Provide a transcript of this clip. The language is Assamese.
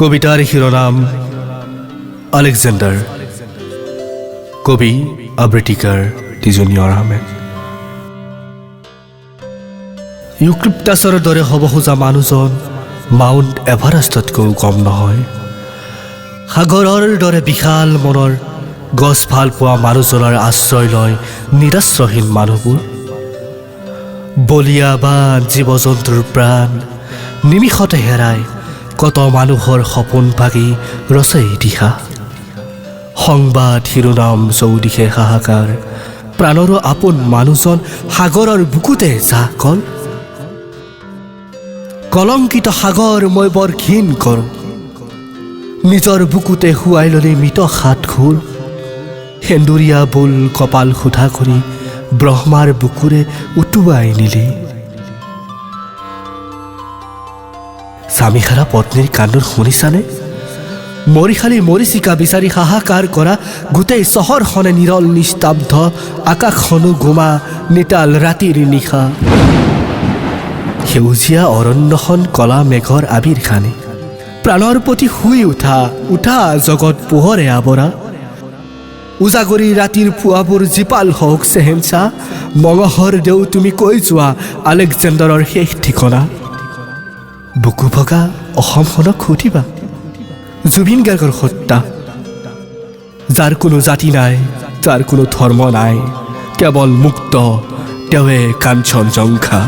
কবিতাৰ শিৰোনাম আলেকজান্ডাৰ। কবি আবৃত্তিকাৰ জুনিয়ৰ আহমেদ। ইউক্লিপ্টাছৰ দৰে হ'ব খোজা মানুহজন মাউণ্ট এভাৰেষ্টতকৈও কম নহয়। সাগৰৰ দৰে বিশাল মনৰ গছ ভাল পোৱা মানুহজনৰ আশ্ৰয় লয় নিৰাশ্ৰয়হীন মানুহবোৰ। বলিয়া বা জীৱ জন্তুৰ প্ৰাণ নিমিষতে হেৰাই কত মানুহৰ সপোন ভাগি ৰচে ইতিহাস। সংবাদ শিৰোনাম চৌদিশে হাহাকাৰ, প্ৰাণৰো আপোন মানুহজন সাগৰৰ বুকুতে যাহ কল। কলংকিত সাগৰ মই বৰ ঘিণ কৰোঁ, নিজৰ বুকুতে শুৱাই ল'লে মৃত সাতঘূৰ। সেন্দুৰীয়া বোল কপাল সোধা কৰি ব্ৰহ্মাৰ বুকুৰে উটুৱাই নিলি। স্বামীহাৰা পত্নীৰ কান্দোন শুনিছানে? মৰিশালী মৰিচিকা বিচাৰি হাহাকাৰ কৰা গোটেই চহৰখনে নিৰল নিস্তব্ধ, আকাশখনো গোমা নিতাল ৰাতিৰ নিশা। সেউজীয়া অৰণ্যখন কলা মেঘৰ আবিৰ খানি, প্ৰাণৰ প্ৰতি শুই উঠা উঠা জগত পোহৰে আৱৰা। উজাগৰি ৰাতিৰ পুৱাবোৰ জীপাল হওক চেহেনচা, মঙহৰ দেউ তুমি কৈ যোৱা আলেকজেণ্ডাৰৰ শেষ ঠিকনা। বুকু ভগা অসমখনক সুধিবা জুবিন গাৰ্গৰ হত্যা, যাৰ কোনো জাতি নাই, যাৰ কোনো ধৰ্ম নাই, কেৱল মুক্ত তেৱে কাঞ্চনজংঘা।